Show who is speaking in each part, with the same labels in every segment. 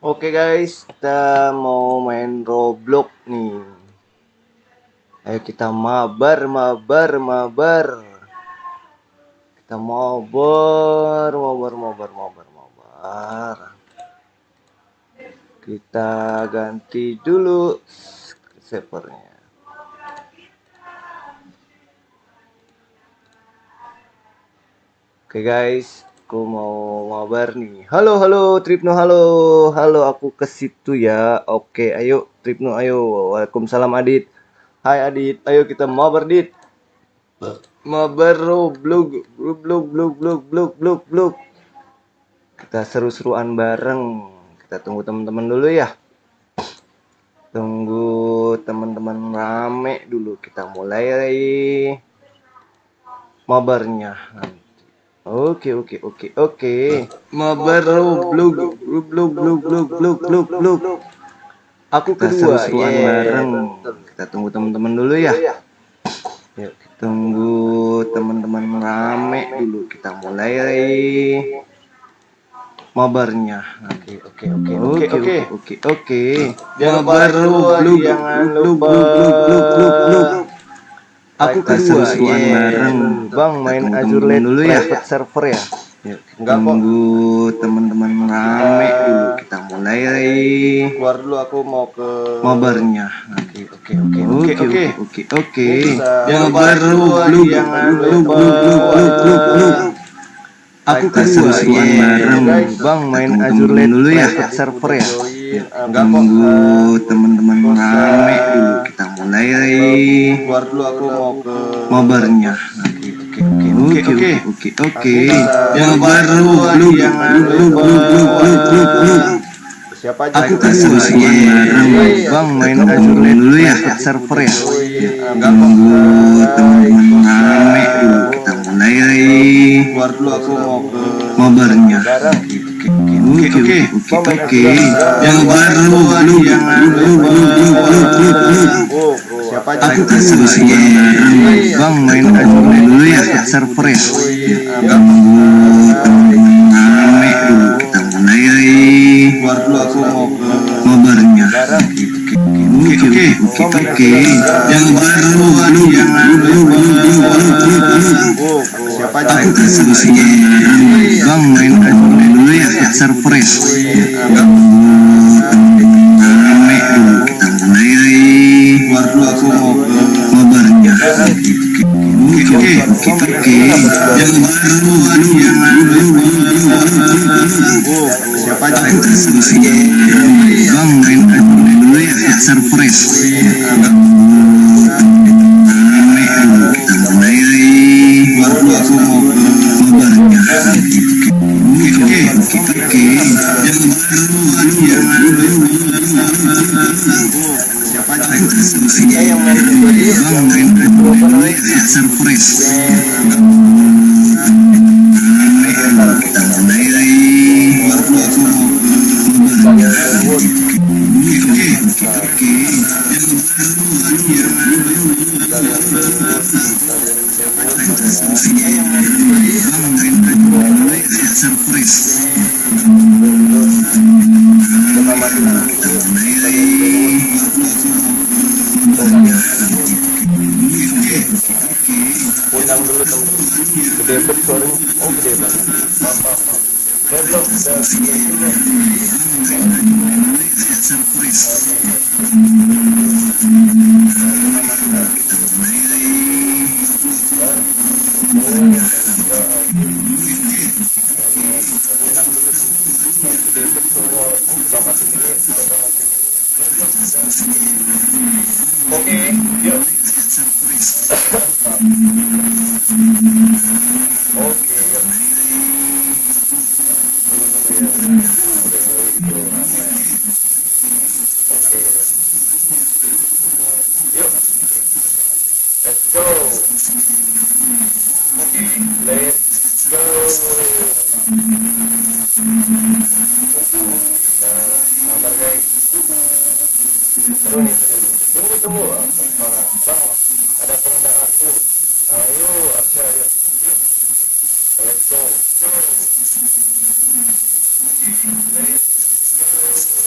Speaker 1: Oke guys, kita mau main Roblox nih. Ayo kita mabar. Kita mabar. Kita ganti dulu servernya. Oke guys, aku mau mabar nih. Halo Tripno, halo aku ke situ ya. Oke, ayo Tripno, ayo. Waalaikumsalam Adit. Hai Adit, ayo kita mabar Dit. Mabar Roblox. Kita seru-seruan bareng. Kita tunggu teman-teman dulu ya. Tunggu teman-teman rame dulu. Kita mulai mabarnya nanti. Oke. Mabar Roblox. Aku kedua, seru-seruan bareng. Kita tunggu teman-teman dulu ya. Yuk, tunggu teman-teman rame dulu. Kita mulai mabarnya. Oke. Mabar Roblox. Aku kedua, bareng. Bang main Azure Lane dulu ya, server ya. Yuk, tunggu teman-teman rame dulu. Kita mulai keluar dulu, aku mau ke mabarnya. Oke. Mabar Roblox. Aku kedua, bareng. Bang main Azure Lane dulu ya, server ya. Tunggu teman-teman rame dulu. Kita mulai keluar dulu, aku mau ke mabarnya. Oke. Mabar Roblox. Siapa aja? Aku kedua, bareng. Bang main Azure Lane dulu ya, server ya. Tunggu teman-teman rame dulu. Kita mulai keluar dulu, aku mau ke mabarnya. Oke. Yang baru siapa aja? Aku kedua, Bang main Azure Lane dulu ya, server ya. Tunggu teman-teman rame dulu. Kita mulai keluar dulu, aku mau ke mabarnya. Oke. Yang baru siapa aja? Aku kedua, Bang main Azure Lane dulu ya, server ya. Rame dulu. Kita mulai keluar dulu, aku mau ke mabarnya. Oke. Yang baru siapa aja? Aku kedua, Bang main Azure Lane dulu ya, server ya. Rame dulu. Kita mulai keluar dulu, aku mau ke mabarnya. Oke. Yang baru siapa aja? Aku kedua, Bang main Azure Lane dulu ya, server ya. Rame dulu. Kita mulai keluar dulu, aku mau ke mabarnya. Oke. Yang undang dulu teman-teman. Gede banget suaranya. Oh, gede banget. Maaf. Belum. Oke, yuk. Oke, yuk. Yuk. Let's go. Oke, let's go. Sabar guys. Seru nih. Tunggu. Bang, ada pengendara aku. Ayo, Arsya, yuk. Let's go. Let's go.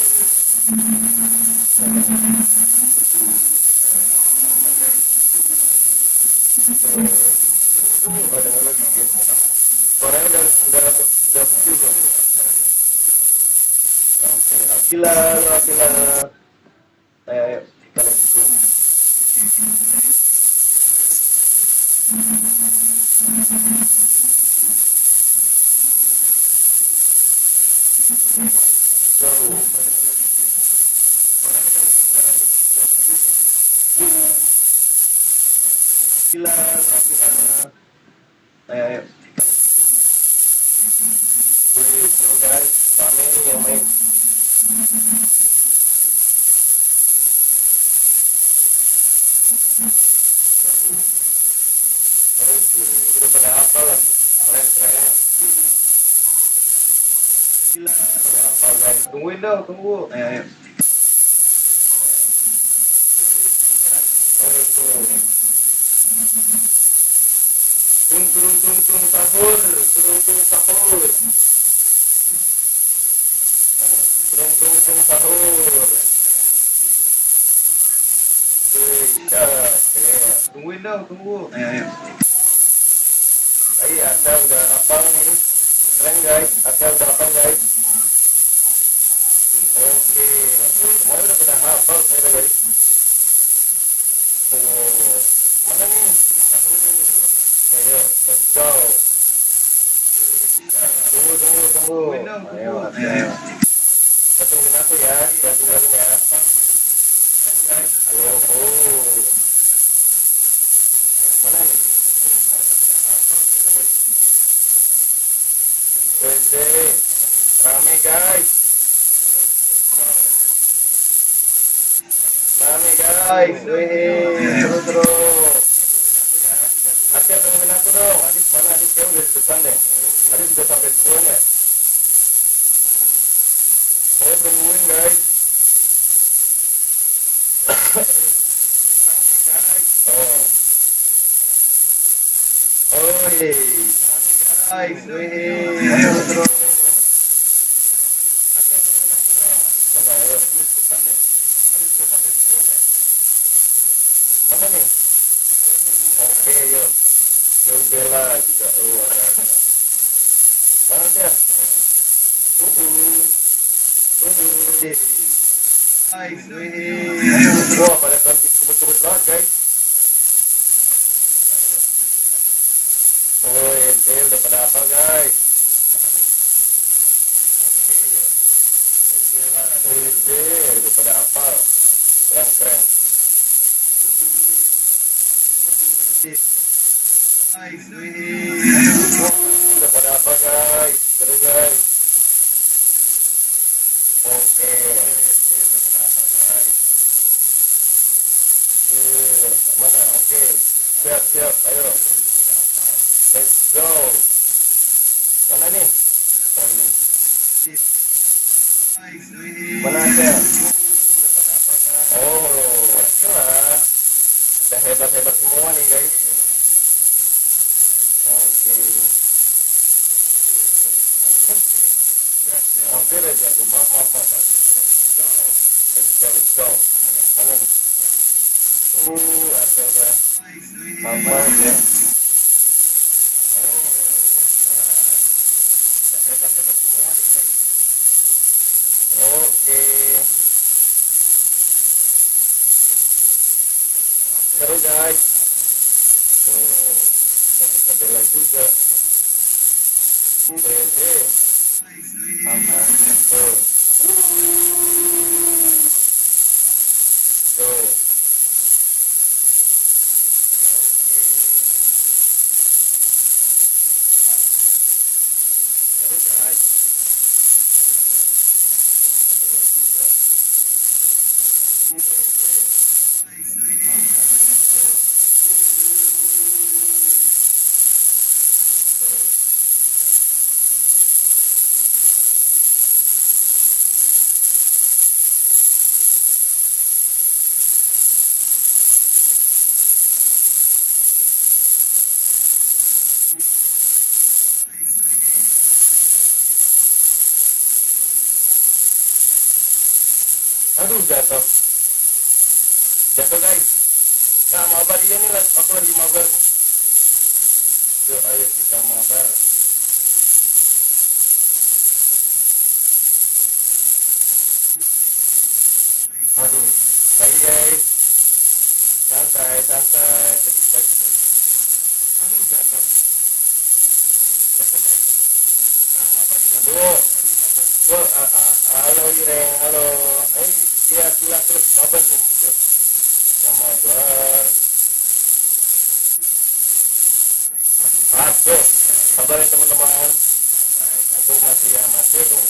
Speaker 2: Gila, gila. Ayo, balik dulu. Gila, gila. Ayo. Wih, seru guys. Rame nih yang main. Udah pada hafal lagi. Keren-keren. Gila, pada hafal guys. Tungguin dong, tunggu. Ayo. Tung sahur, tung sahur. Tung sahur. Tungguin dong, tunggu. Ayo. Ata udah hafal nih. Keren guys, Ata udah hafal guys. Oke, semua udah pada hafal saya guys. Oh, mana nih? Ayo, let's go. Tunggu. Ayo. Tungguin aku ya, jangan tinggalin ya. Oh. Mana nih? Wede, rame guys. Wih, seru. Adit tungguin aku dong. Adit mana? Adit ya udah di depan deh. Adit sudah sampai duluan ya. Oh, tungguin guys. Oh. Oh, guys, seru. Mana ayo? Mana nih? Oke, yuk. Yuk Bella juga. Oh, ada. Mana dia? Wah, pada cantik kebut-kebut banget guys. Oh, ente udah pada apa guys? Ente udah pada apa? Keren. Udah pada apa guys? Seru guys. Oke. Mana? Oke. Siap. Ayo. Let's go. Mana nih? Oh, ini. Mana aja? Oh, lah. Udah hebat semua nih guys. Oke. Hampir aja tuh, maaf. Let's go. Mana nih? Ada udah hafal ya. Hebat semua nih guys. Oke. Seru guys. Oh, Bella juga. Pede. Aman gitu. Tuh. Seru guys. Aduh, jatuh guys. Nah, mabar iya nih, aku lagi mabar nih. Yuk, ayo kita mabar. Waduh, lagi guys, santai santai, sedikit lagi. Aduh, jatuh. Aduh, halo Ireng, halo. Iya silakan, mabar nih, yuk. Mabar. Aduh, kabarin teman-teman. Aku masih nih.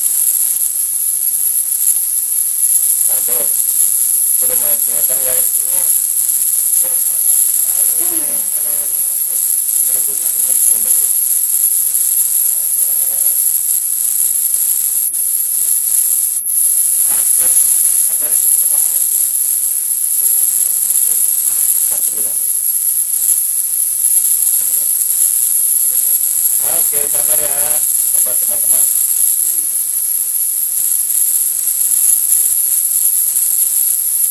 Speaker 2: Aduh, udah mulai kelihatan guys. Oke, sabar ya, sabar teman-teman.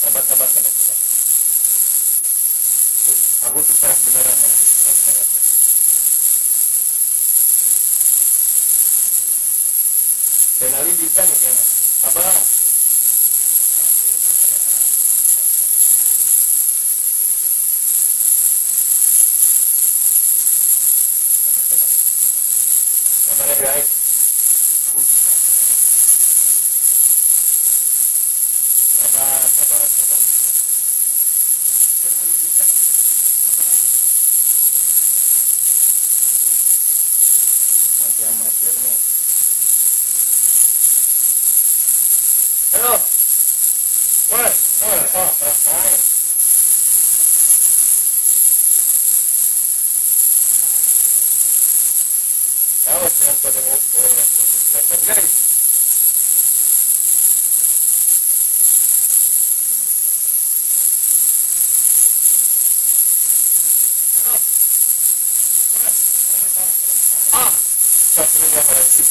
Speaker 2: Sabar, sabar, sabar, sabar. Aku susah beneran ya. Denali bisa nih kayaknya. Abang, sabar ya guys. Sabar, sabar, sabar. Masih amatir nih. Halo. Woi, woi, oh, main. Awas jangan pada ngumpul, nanti kelihatan guys. Astagfirullahaladzim.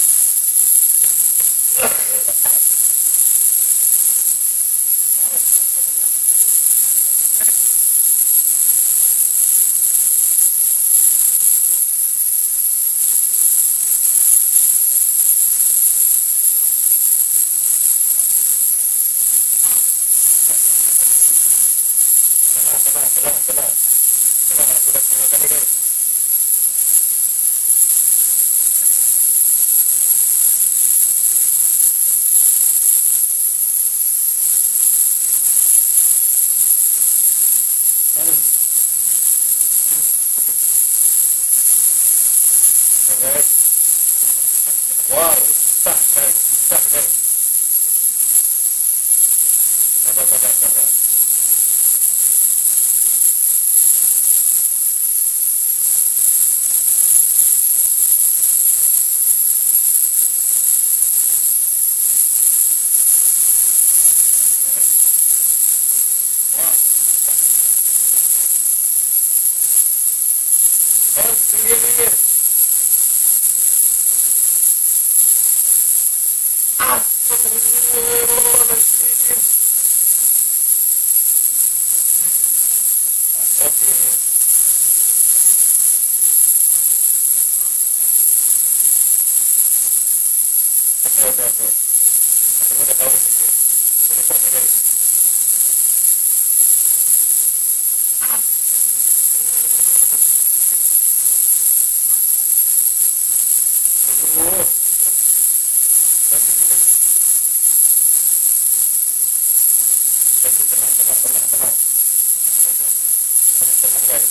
Speaker 2: Tenang, tenang, tenang, tenang. Tenang, aku udah tinggalkan nih guys. Aduh. Oke guys. Wow, susah guys, susah guys. Sabar, sabar, sabar. Bos, minggir, minggir. Astagfirullahaladzim. Oke. Oke, oke, oke. Aku udah tahu nih. Ini pokoknya guys. Aduh. Lanjut nih guys. Lanjut, tenang, tenang, tenang, tenang. Harus tenang guys.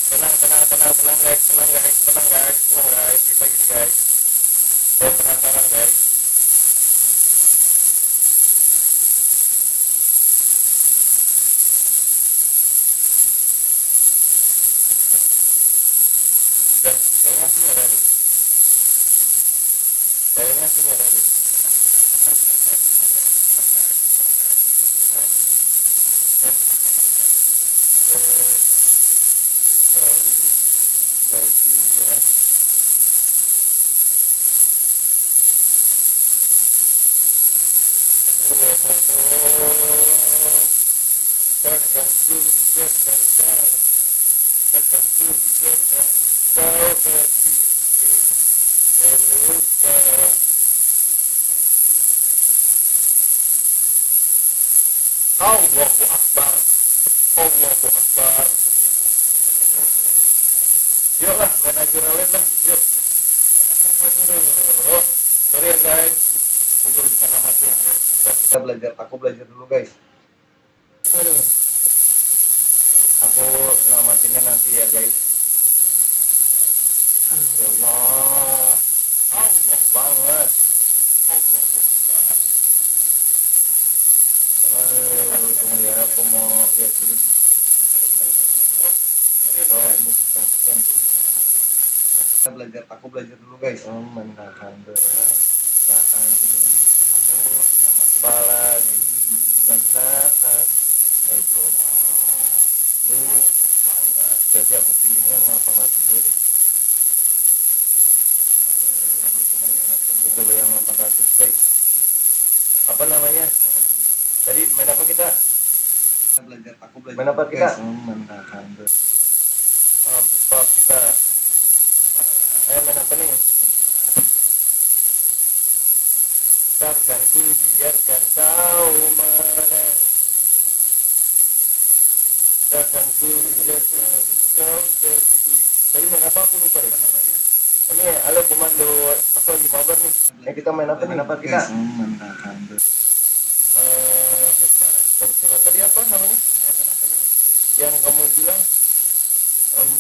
Speaker 2: Tenang, tenang, tenang, tenang guys, tenang guys, tenang guys, tenang guys. Saya penasaran guys. Kayaknya sih nggak ada nih. Kayaknya sih nggak ada nih. Allahu Akbar, Allahu Akbar. Yuk lah, main aja rawit lah, yuk. Oh, sorry ya guys, aku belum bisa namatin. Kita belajar, aku belajar dulu guys. Aduh. Aku namatinnya nanti ya guys. Ya Allah, Allah banget. Tunggu ya, aku mau lihat dulu. Oh, ini kan. Kita belajar, aku belajar dulu guys. Oh, menahan perasaan apalagi menahan ego. Berarti aku pilih yang 800 dulu. Coba yang 800 guys. Apa namanya? Tadi main apa kita? Belajar, aku belajar. Main apa kita? Menahan apa kita? Main apa nih? Takkan ku biarkan kau menangis. Takkan ku biarkan kau pergi. Tadi main apa aku lupa deh. Ini halo komando aku lagi mabar nih. Kita main apa nih? Main apa kita? Tadi apa namanya? Yang kamu bilang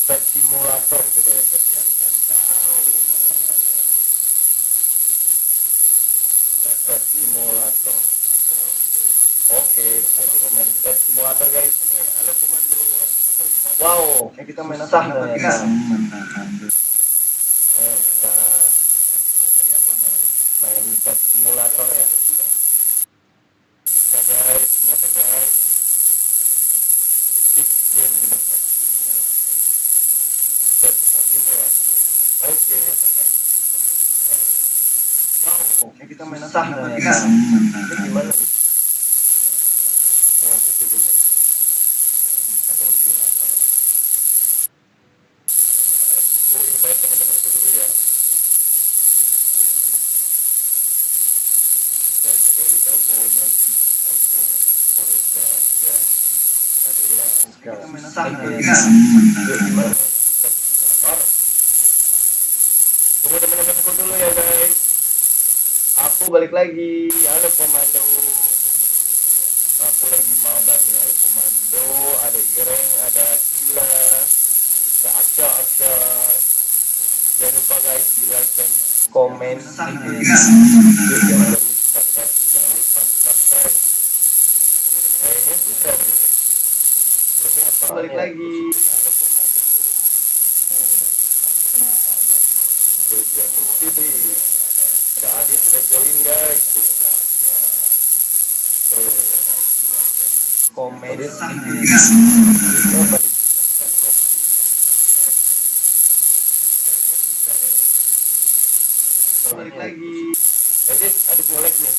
Speaker 2: pet simulator gitu ya. Pet simulator. Oke, kita coba main pet simulator guys. Wow, kita main apa? Kita main pet simulator ya. Ternyata guys, bikin set ini ya. Oke. Wow, kita main apa? Kita gimana nih? Oh, betul dulu. Aku invite teman-teman dulu ya. Jadi aku nanti kita main apa? Gimana? Tunggu teman-temanku dulu ya guys. Aku balik lagi. Halo komando. Aku lagi mabar nih. Halo komando. Ada Ireng, ada Gila, ada Arsha. Jangan lupa guys di like dan komen. Jangan lupa subscribe. Kayaknya susah nih. Ini apa? Balik lagi. Ada Adit udah join guys. Komen. Balik lagi. Adit molek nih.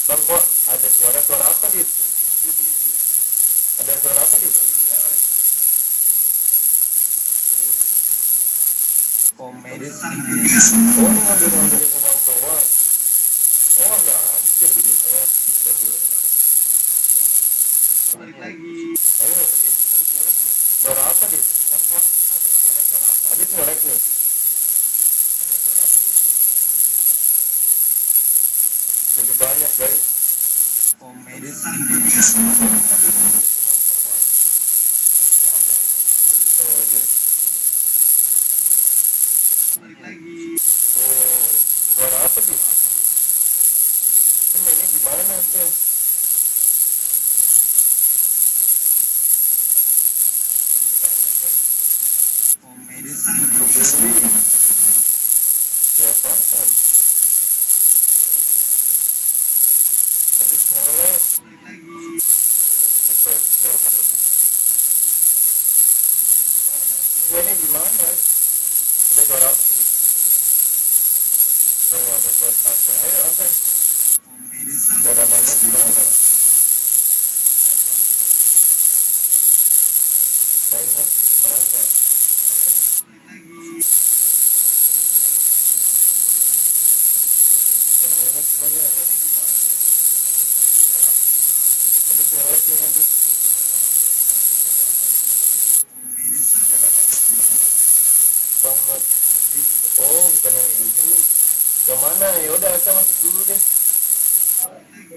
Speaker 2: Bang kok ada suara apa Dit? Ada suara apa Dit? Komen. Oh, ini ngambil-ngambilin uang doang. Oh, enggak ambil ini saya bisa dulu. Balik lagi. Ayo, suara apa Dit? Adit molek nih. Jadi banyak guys. Komen. Suara apa sih? Ini mainnya gimana tuh? Beli. Ya apaan? Habis mulai. Ini gimana? Ada suara apa sih? Ada suara. Ayo apa? Cara mainnya gimana? mainnya mana? Mainnya gimana? Aduh ngeleknya aduh. Selamat di oh bukan yang ini. Yang mana? Ya udah saya masuk dulu deh.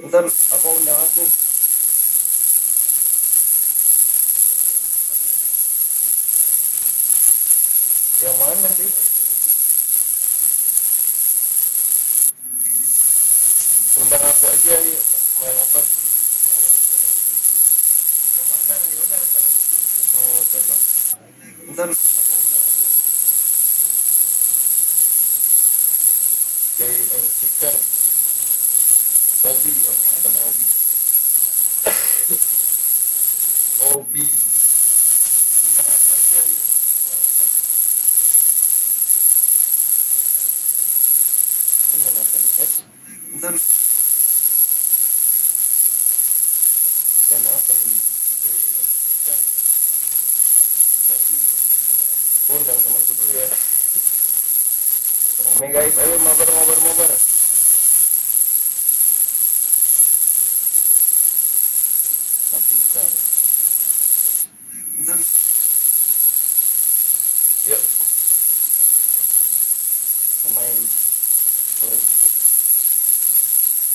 Speaker 2: Ntar apa undang aku? Yang mana sih? Undang aku aja yuk. Main apa? Yang mana? Ya udah saya masuk dulu deh. Oh, coba. Ntar kayak chicken. Obi, oke kita main Obi. Obi. Undang aku aja yuk. Ini main apa nih? Ntar main apa nih? Chicken. Obi. Undang temanku dulu ya. Rame guys, ayo mabar. Matikan. Yuk, main sore itu.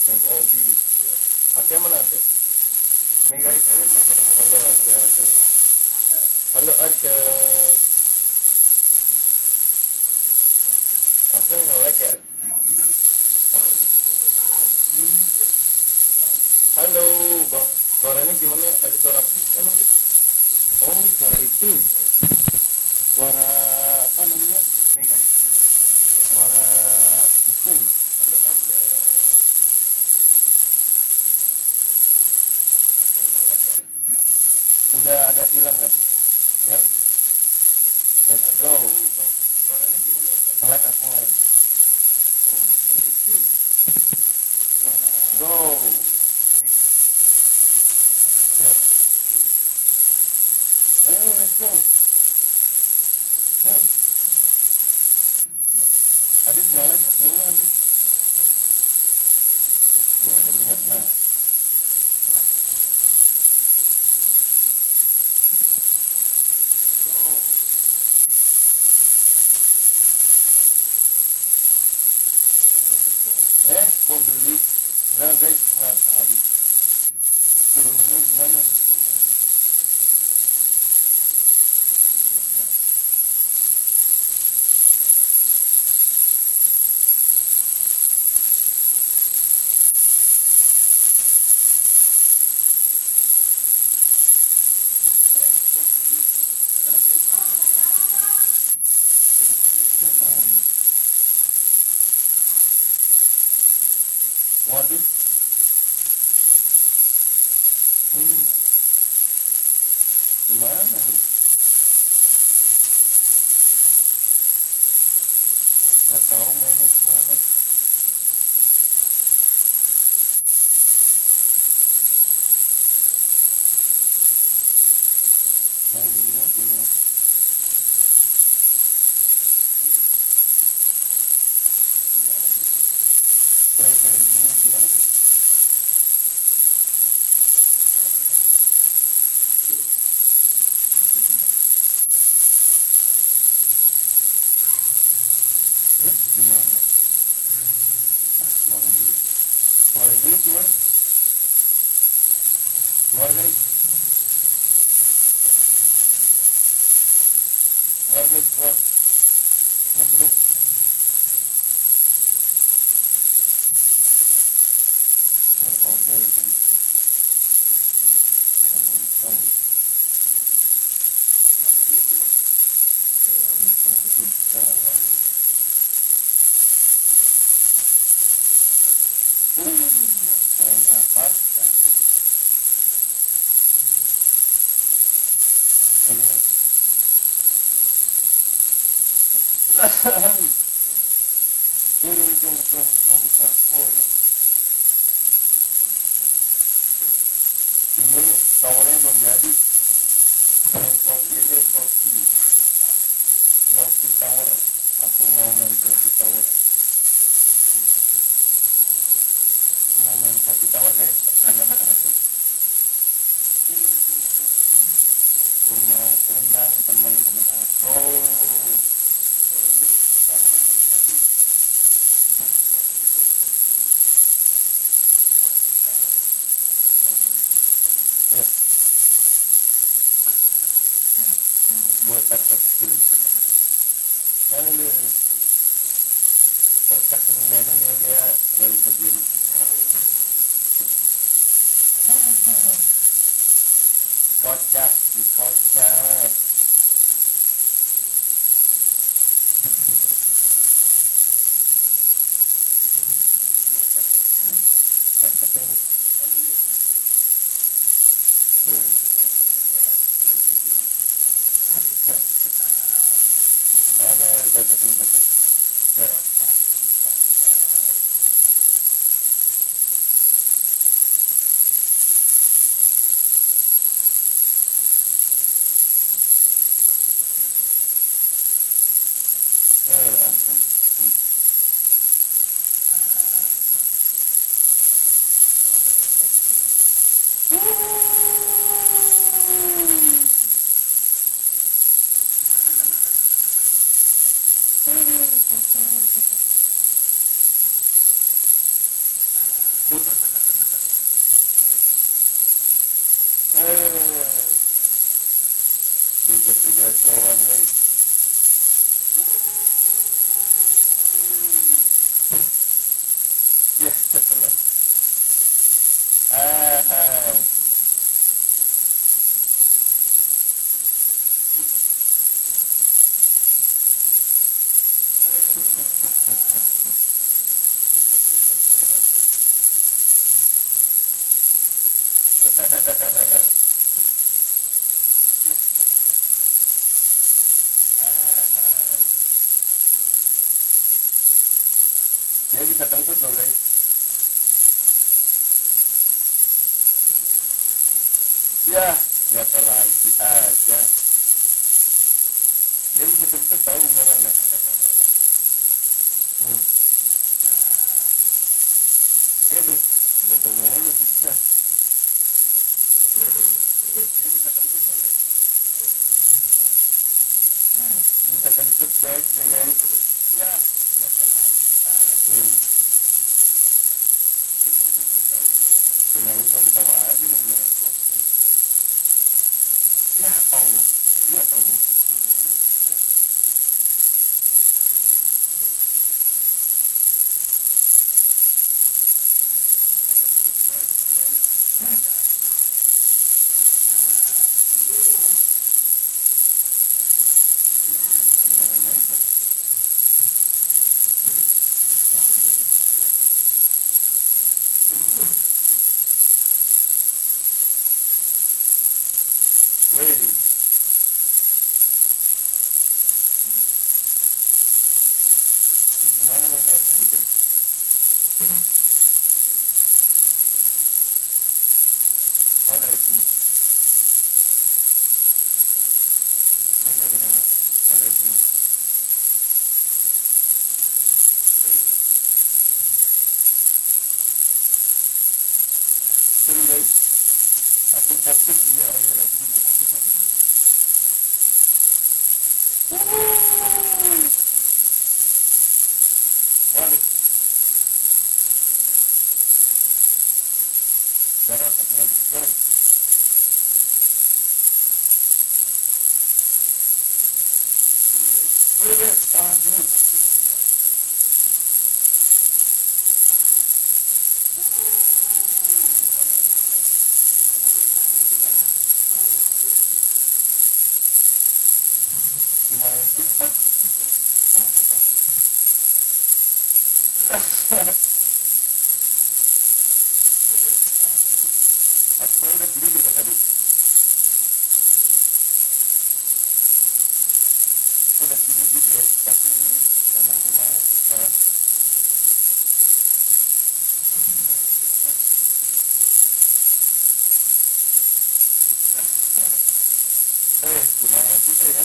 Speaker 2: Main Obi. Ate mana Ate? Nih guys, ayo mabar. Halo Ate. Halo Ate. Ate nge-like ya? Halo bang, suaranya gimana? Ada suara apa sih emang sih? Oh suara itu, suara apa namanya? Suara mesin. Udah ada hilang nggak tuh? Ya, let's go. Nge-like aku nge-like. Go. Ya. Ayo let's go. Yuk. Adit nge-like dulu Adit. Tuh ada minyak nah. Kok beli? Nah guys, nggak di turunnya gimana? Waduh. Gimana nih? Nggak tahu mainnya kemana. Mainnya ini. Play dulu gimana? Gimana? Keluar dulu keluar guys. Keluar. Masuk. Oke. Main apa? Tunggu sahur. Ini towernya belum jadi. Main kopi aja Coffee Tower. Aku mau main Coffee Tower. Mau main Coffee Tower guys. Aku mau undang teman-teman aku. Ya, buat kecil. Halo. Kocak nih mainannya dia nggak bisa diri. Kocak, kocak. Ada kocak nih kocak. Ya. Juga kawan guys. Ya, setelah. Dia bisa kentut loh guys. Ya, jatuh lagi aja. Dia bisa kentut tahu gimana. Aduh, jatuh mulu bisa. Dia bisa kentut loh guys. Bisa kentut guys, ya guys. Ya, jatuh lagi. Cuma lu belum tahu aja nih mas. Ya Allah, ya Allah. Wih, gimana nih mainnya nih guys? Oh dari sini. Ini dari mana? Oh dari sini. Seru guys. Aku fokus ya, ayo aku juga fokus. Waduh, darahnya tinggal guys. Waduh, lumayan cepat. Aku udah beli juga tadi. Udah tinggi guys, tapi emang lumayan susah. lumayan susah ya.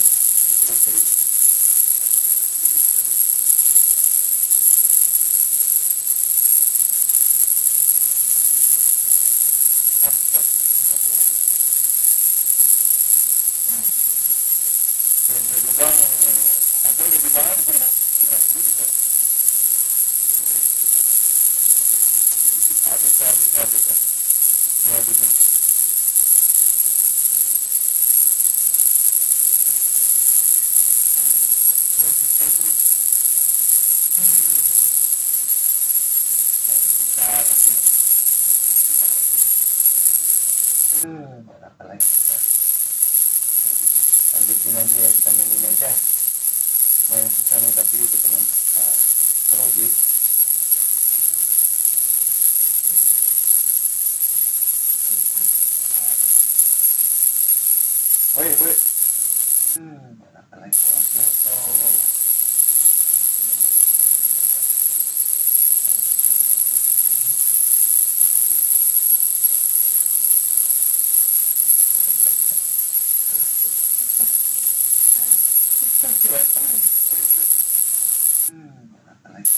Speaker 2: Bang, atau lebih mahal kan? Ada. Waduh. Apa lagi? Lanjutin aja ya, kita mainin aja. Main susah nih tapi kita lanjut terus sih. Woi. Apa lagi? Apa lagi?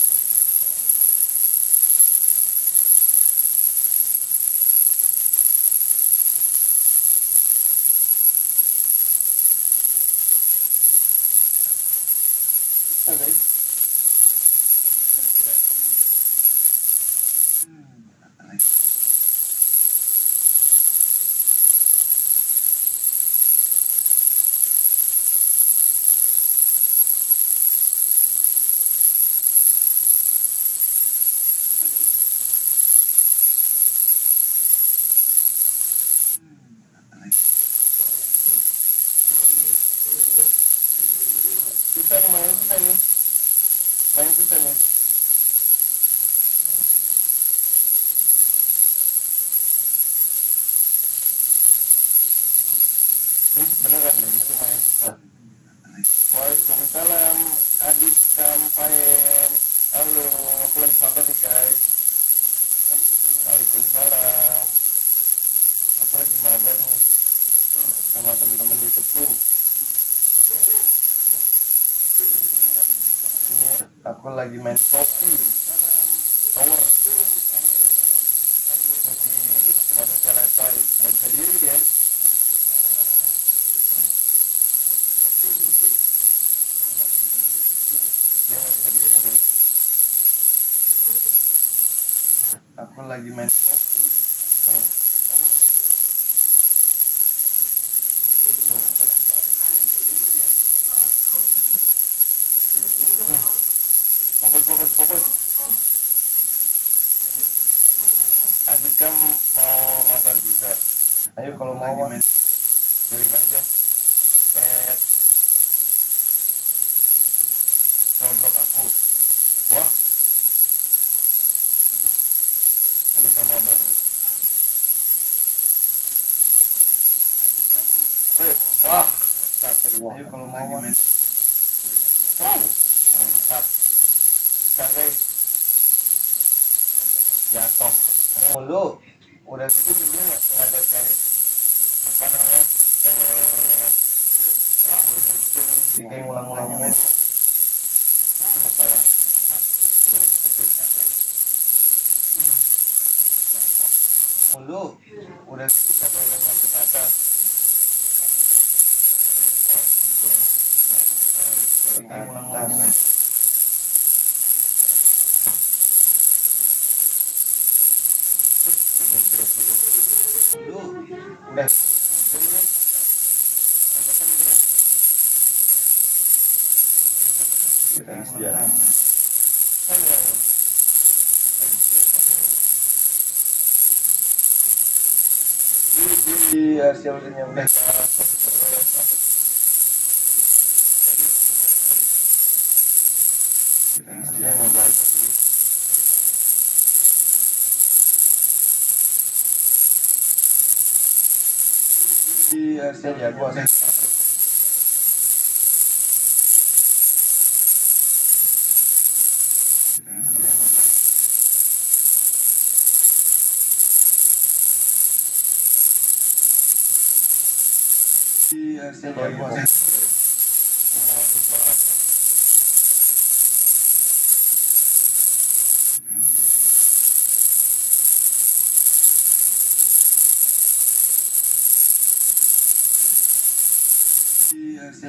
Speaker 2: Apa lagi? Susah nih, main susah nih. Main susah nih. Ini beneran nih, ini main susah. Waalaikumsalam, adik sampai. Halo, aku lagi makan nih guys. Waalaikumsalam. Aku lagi mabar nih sama teman-teman YouTubeku. Ini aku lagi main Shopee Tower di manusia letoy. Nggak bisa diri dia. Dia nggak bisa diri nih. Aku lagi main Shopee. Fokus. Adik kan mau mabar juga. Ayo kalau mau join aja. Download aku. Wah. Adik kan mabar. Wah. Ayo kalau mau join. Mantap. Guys, jatuh mulu udah gitu dia nggak ada kayak apa namanya kayak ngulang-ngulang mulu apa ya mulu udah gitu jatuh dengan ke atas kayak ngulang-ngulang udah di hasilnya mereka di hasil ya gua Sorry banget guys.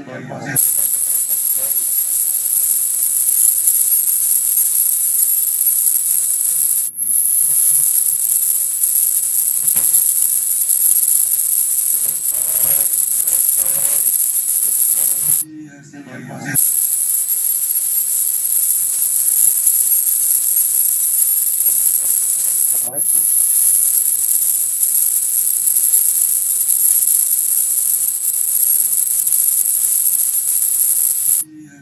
Speaker 2: Mohon maaf. Sorry banget.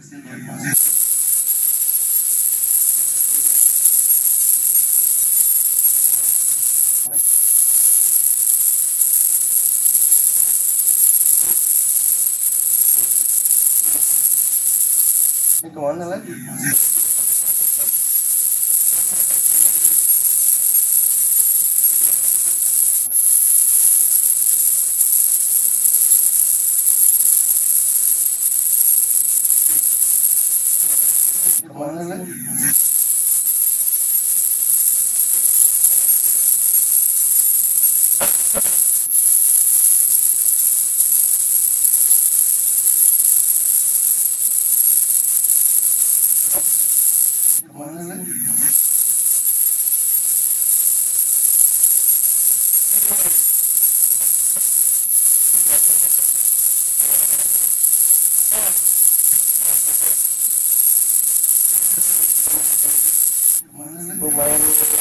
Speaker 2: Sorry banget. Ini kemana lagi? Kemana lagi? Kemana lagi? Lumayan lapar.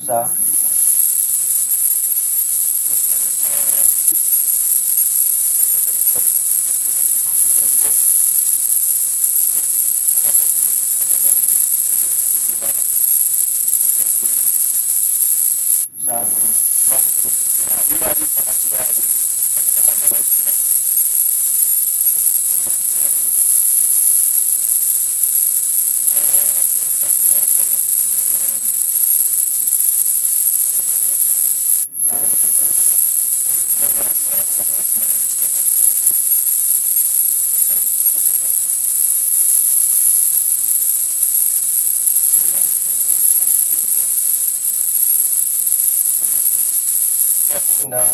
Speaker 2: Susah. Susah. Terima kasih ya. Nanti kita ngobrol lagi ya. Undang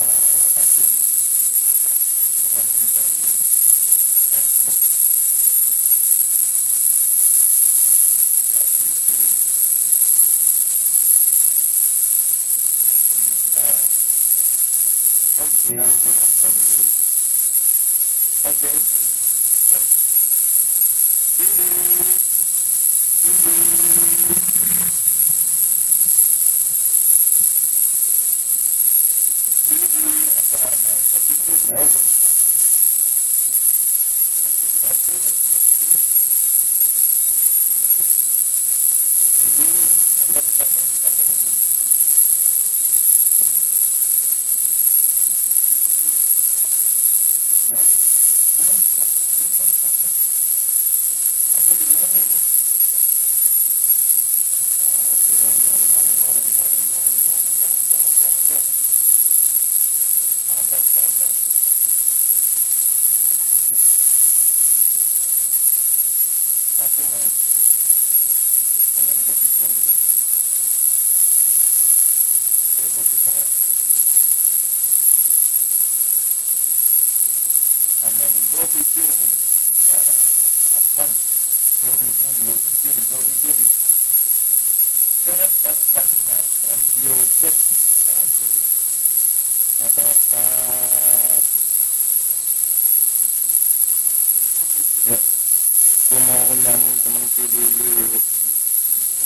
Speaker 2: Gue mau undang temenku dulu.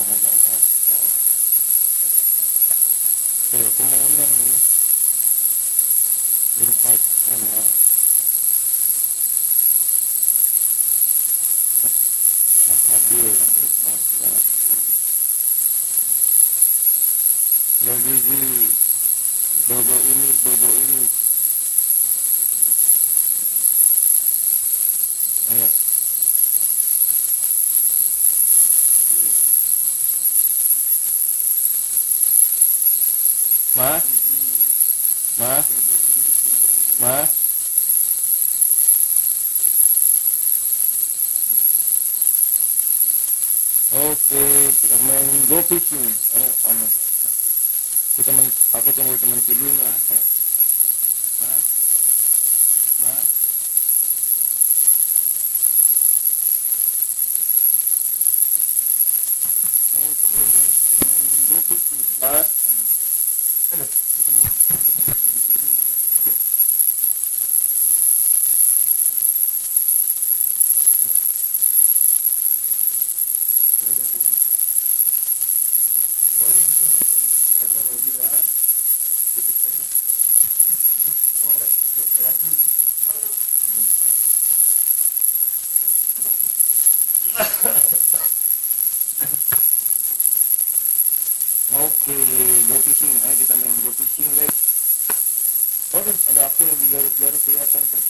Speaker 2: Oh maaf. Gue mau undang nih. Invite sama hadir masa Gizi bobo ini ayo mas mas mas oke kita main go fishing ayo kamu aku tunggu teman dulu mas mas mas oke main go fishing mas oke go fishing ayo kita main go fishing guys. Oh ada aku lagi garut-garut kelihatan tuh.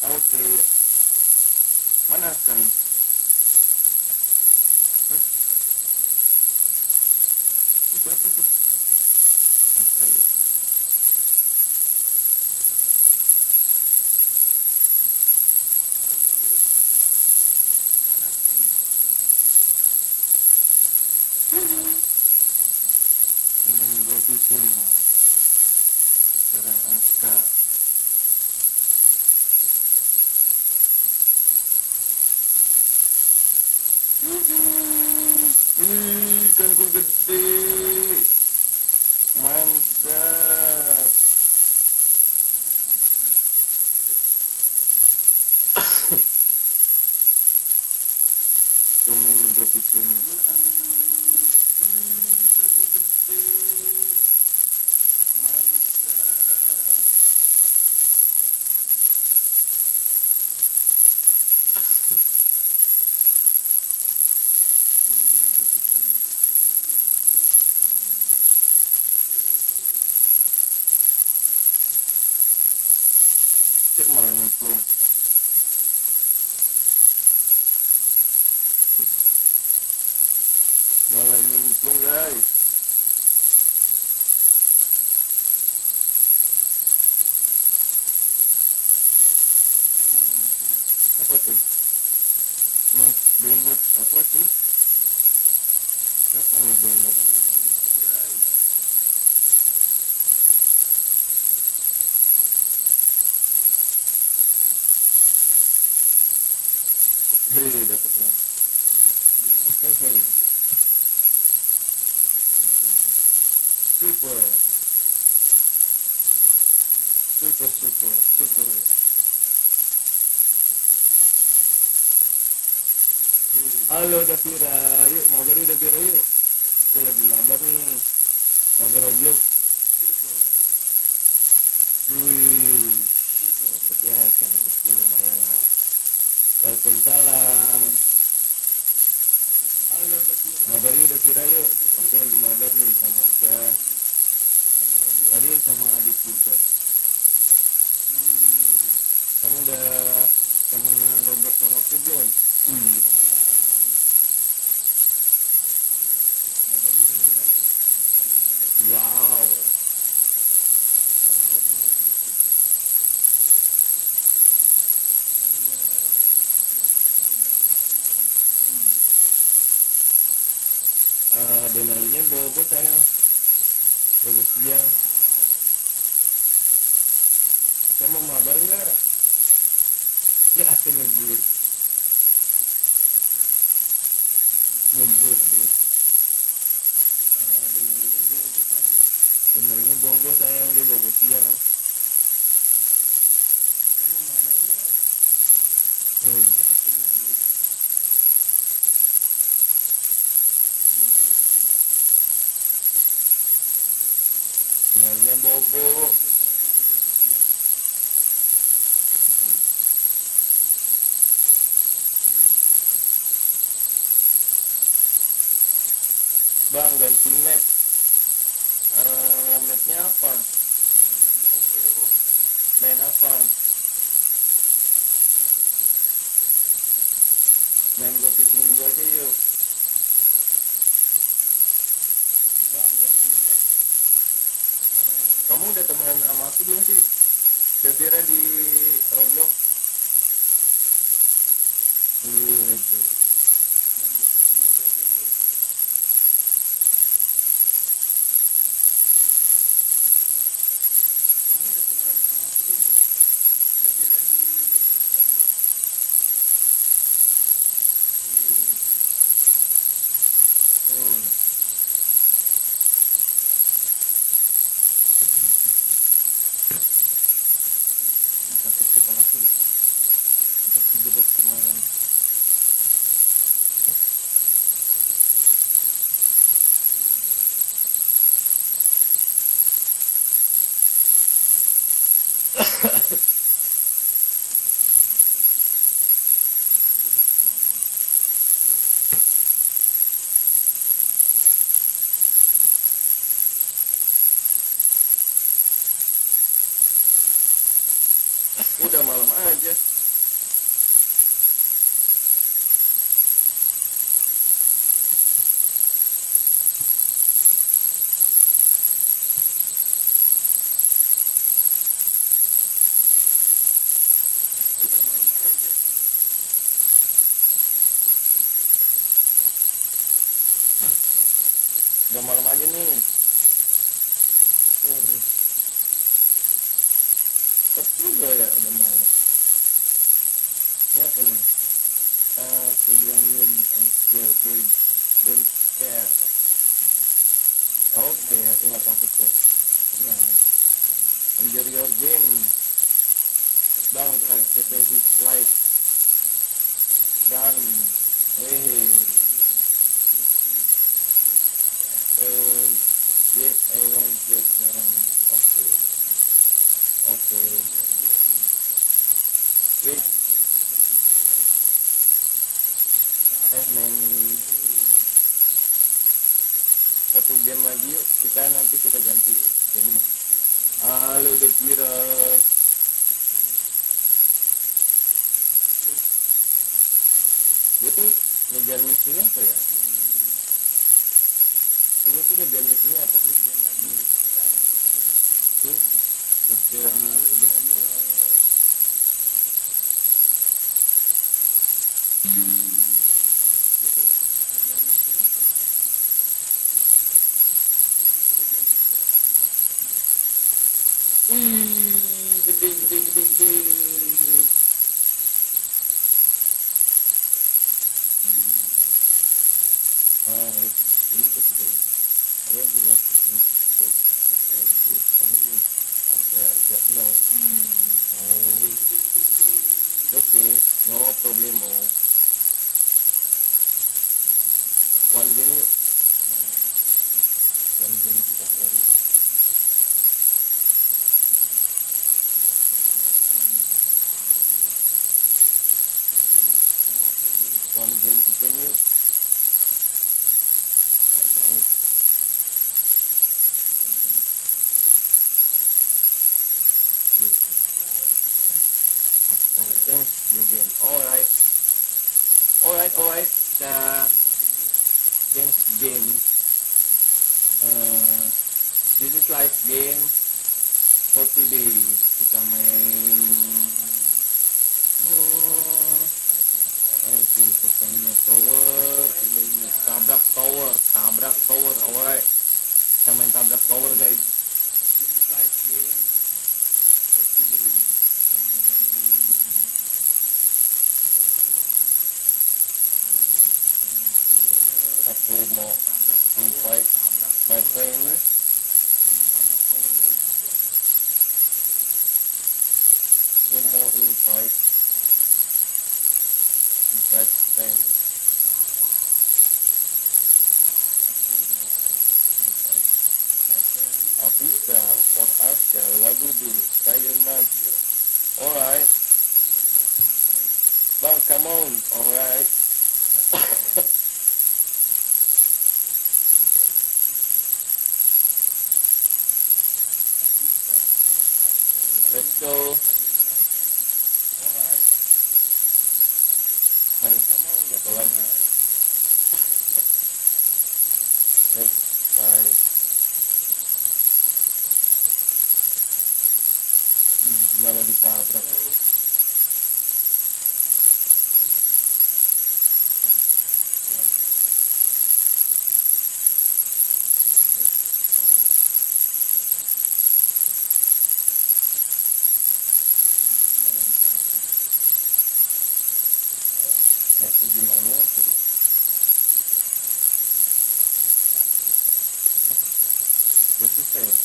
Speaker 2: Oke mana kan itu apa tuh astaga. Ini go fishing sekarang aska ikanku gede mantap. Cuma go fishing ikanku gede mantap. Cek malah nyemplung. Malah nyemplung guys. Apa tuh? Mas Benot apa sih? Siapa Mas Benot? Hei dapat lah. Hei super halo Davira, yuk mabar yuk Davira yuk. Aku lagi mabar nih, mabar Roblox. Wih dapat ya ikan kecil lumayan lah. Waalaikumsalam. Halo Davira, mabar yuk Davira yuk. Aku lagi mabar nih sama Asya. Tadi sama adik juga. Kamu udah temenan Roblox sama aku belum? Wow. Denalinya bobo sayang. Bobo siang. Saya mau mabar nggak? Ya asli ngebur. Ngebur tuh. Denalinya bobo sayang, dia bobo siang. Saya mau mabar nggak? Sinyalnya bobo. Bang, ganti map. Mapnya apa? Main apa? Main Go Fishing 2 aja yuk. Bang, ganti map. Kamu udah temenan sama aku belum sih? Davira di Roblox. Gitu. Kamu udah temenan sama aku belum sih? Davira di Roblox. Hmm. Sakit kepalaku deh. Untuk dijedok kemarin. Udah malam aja. Udah malam aja. Udah malam aja nih. Waduh. Cepet juga ya udah malam. Ini apa nih? Aku bilangin share please. Don't care. Oke, aku nggak takut kok. Tenang. Enjoy your game. Bang, kita hit like. Done. Yes, I want that. Okay. Okay. Wait. Main satu game lagi yuk. Nanti kita ganti game. Halo Devira. Dia tuh ngejar misinya apa ya? Ini tuh ngejar misinya apa sih? Tuh, ngejar misinya apa? Wih, gede. Ini tuh sudah. Ada juga no. Okay, no problem. One game kita cari. One game continue. Thanks, your game. Alright. Thanks, game. This is live game for today. Kita main. Pokoknya tower. Tabrak tower. Alright. Kita main tabrak tower, guys. This is live game for today. Aku mau invite my friend. Aku mau invite friend. Afisa for Asya lagu di Kayu Nabil. Alright, bang, come on. Alright. Let's go. Aduh, satu lagi. Let's try. Malah ditabrak. Gimana coba? Ya susah ya.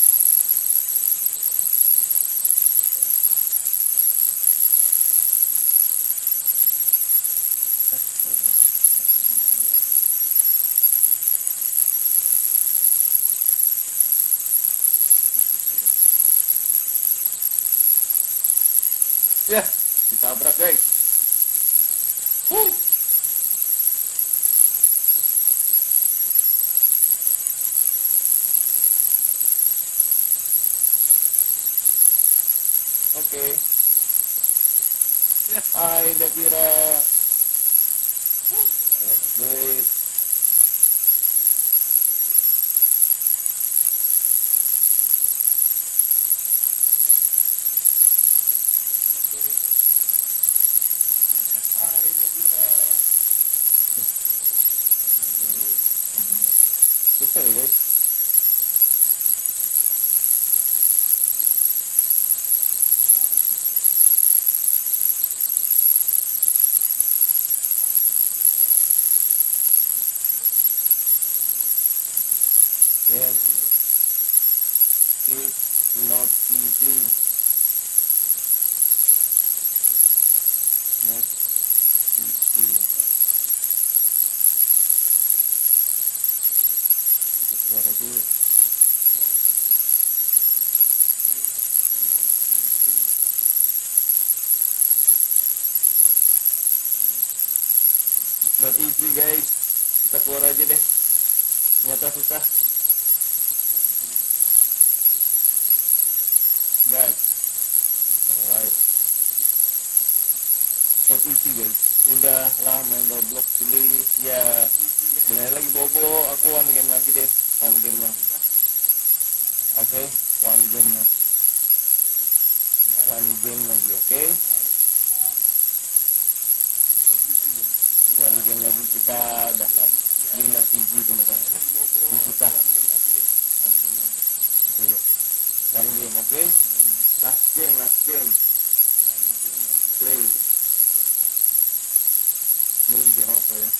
Speaker 2: Ya, ditabrak guys. Oke. Hai Davira. Let's do it. Hai Davira. Susah ya guys. Yes, it's not easy. Not easy. Suara dulu. Not easy guys. Kita keluar aja deh. Ternyata susah. Guys. Alright. Not easy guys. Udah lah main Roblox please. Ya. Bener lagi bobo. Aku one game lagi deh. One game lah. Oke. One game lah. One game lagi. Oke. One game lagi kita dapat 5 PG beneran. Ini susah. Oke. One game, oke. Last game. Play. Ini game apa ya?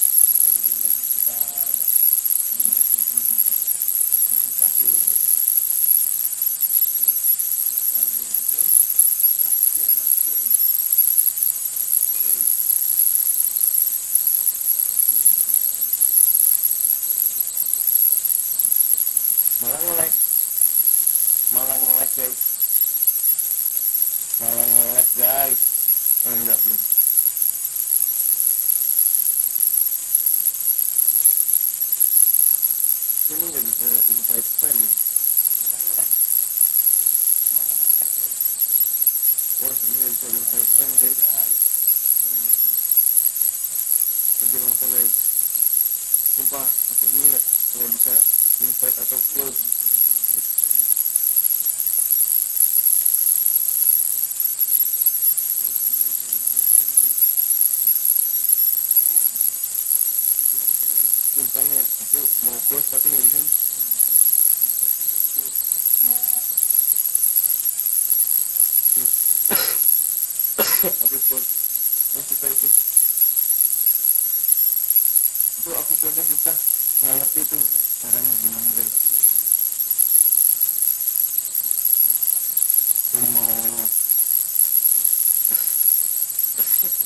Speaker 2: Malah nge-lag guys. Oh enggak, belum. Ini nggak bisa invite friend ya. Oh, ini nggak bisa invite friend guys. Kerja apa guys? Sumpah, aku ini nggak bisa invite atau close. Sumpahnya aku mau close tapi nggak bisa. Aku close. Oh, susah itu. Itu aku close susah. Nggak ngerti itu caranya gimana guys. Aku mau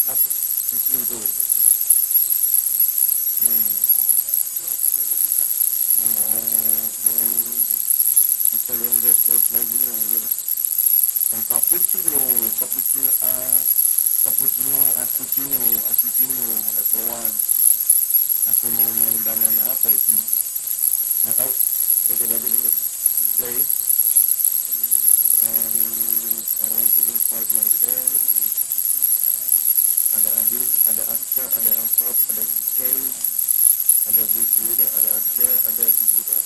Speaker 2: apa itu mau bisa kalian download lagi ya. Yang cappuccino level 1. Aku mau main banana apa itu? Nggak tahu. Kita aja dulu. Play. And I want to invite my friend. Ada Adit, ada Aska, ada Alfab, ada Kay, ada Bujura, ada Aska, ada Bujura.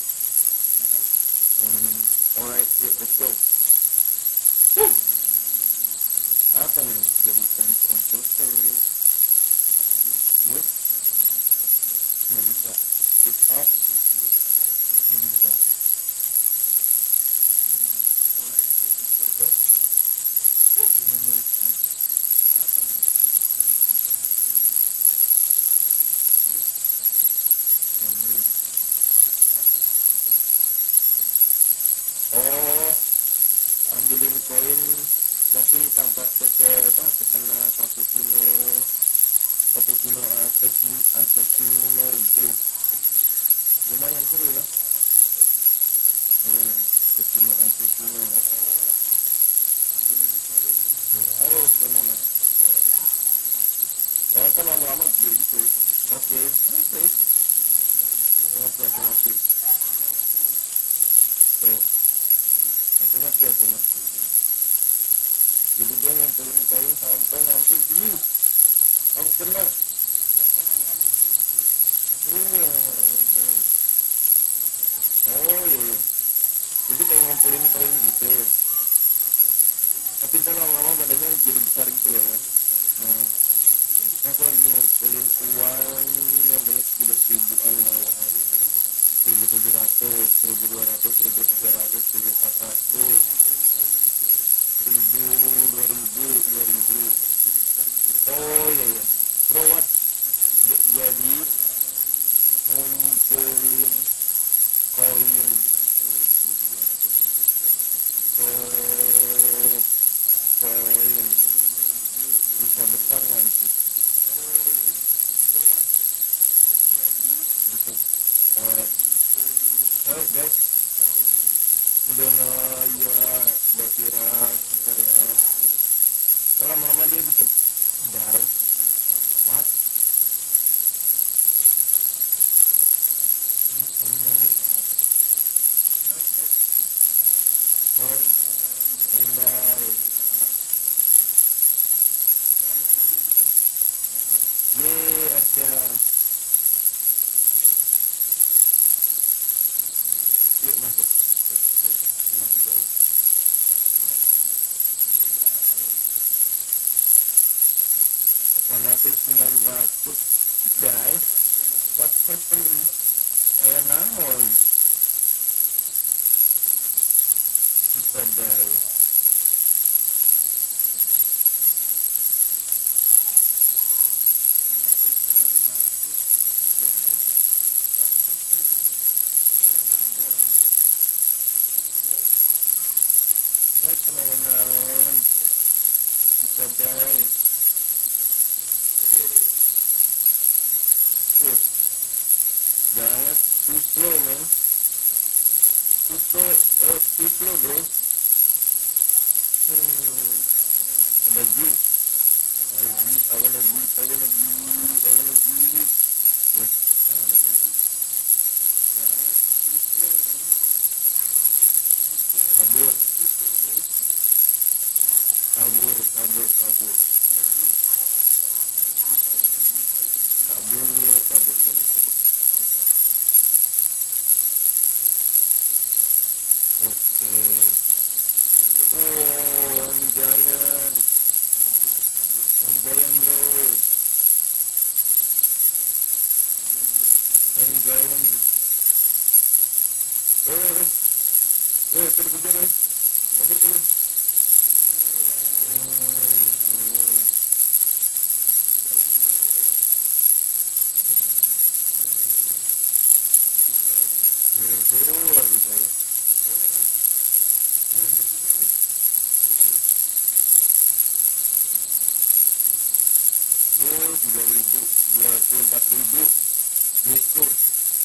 Speaker 2: Alright, yuk, let's go. Apa nih? Jadi transfer. Yuk. Nggak bisa. Pick up. Nggak bisa. Oh, ambilin koin tapi tanpa terkena cappuccino assassino itu lumayan seru ya. Cappuccino assassino. Ayo kemana? Ntar lama-lama gitu. Oke. Ngerti. Tuh. Aku ngerti. Jadi dia ngumpulin koin sampai nanti ini aku kena. Oh iya. Jadi kayak ngumpulin koin gitu. Tapi ntar lama-lama badannya jadi besar gitu ya. Nah, aku lagi ngumpulin uang yang banyak 10.000-an lah. 1.700, 1.200, 1.300, 1.400, 1.000, 2.000. Oh iya. Bro, what? Jadi ngumpulin koin koin bisa besar nanti gitu. Alright guys, udah ya udah kira sebentar ya. Lama-lama dia bisa die. What? Arsya. Yuk masuk. Otomatis 900 guys. What's happening? Saya naon. Bisa guys. Naon. Bisa guys. Jangan too slow man. Too slow bro. Ada G. I wanna beat. Yes, I wanna beat. Kabur. Oke. Oh, Giant bro. Giant. Terkejar. Oh, 3.000, 24.000 gitu.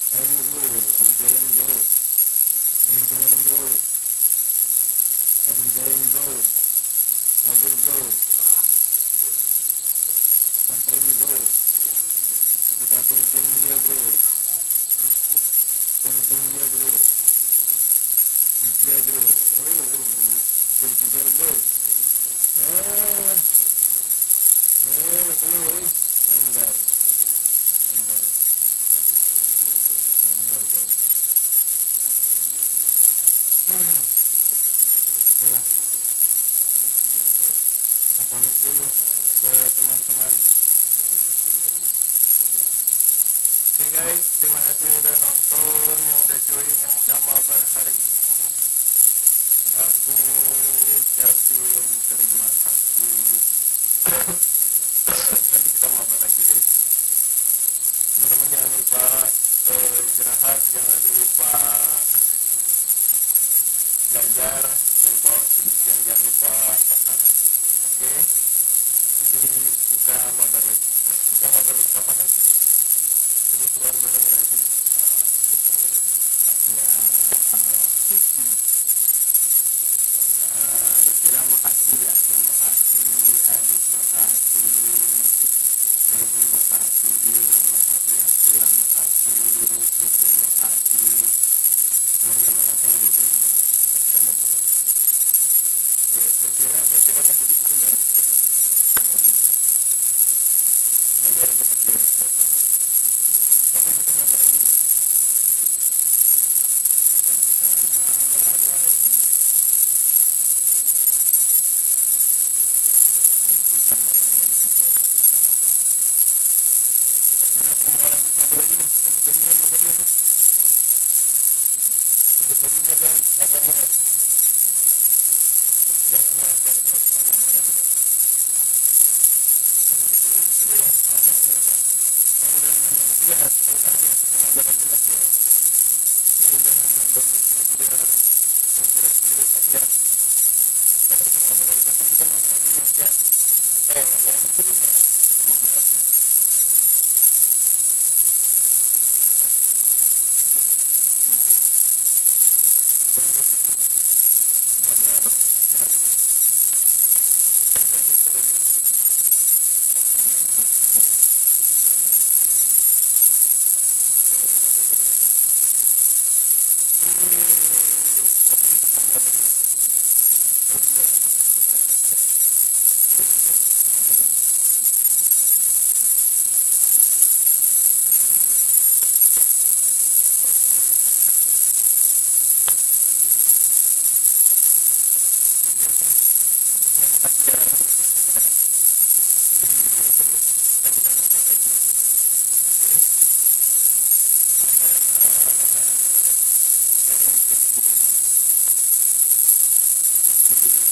Speaker 2: Ayo bro, Giant bro. Enjoyin bro, kabur bro, samperin bro, kita tungguin dia bro, tungguin dia bro, dia bro, tungguin bro, keluar, enggak, pamit dulu ke teman-teman. Oke guys, terima kasih udah nonton, yang udah join, yang udah mabar hari ini. Aku ucapin terima kasih. Nanti kita mabar lagi guys. Teman-teman jangan lupa istirahat, jangan lupa belajar, jangan lupa oksigen, jangan lupa makan. Oke, nanti kita mabar lagi. Kita mabar kapan lagi? Kebutuhan bareng lagi. Ya, Kira makasih, Asya makasih, Adit makasih, Febri makasih, Ilham makasih, Abdullah makasih, Putri makasih, semuanya makasih yang udah join. Kita mabar. Oke, Basira masih di sini ya? Banyak yang dapat join ternyata. Kapan kita mabar lagi? Kapan kita mabar lagi? Kapan kita mabar lagi guys? Mana aku mau lanjut mabar lagi nih? Lanjut lagi nih mabarnya nih. Lanjut lagi nggak guys mabarnya? Jangan kita mabar lagi. Udah ya, lama ya mereka. Udahan nambah musuh ya, udahan ya, kita mabar lagi nanti ya. Udahan nambah musuh lagi dah. Istirahat dulu Asya. Ntar kita mabar lagi, kapan kita mabar lagi nih Asya? Nanya tadi nggak? Kita mabar lagi. Tunggu kita mabar lagi. Terakhir berarti. Kapan kita mabar ini? Udah mabar. Oke. Ya makasih ya udah nonton ya. Iya bener. Ntar kita mabar lagi. Oke. Mana kalian? Thank you.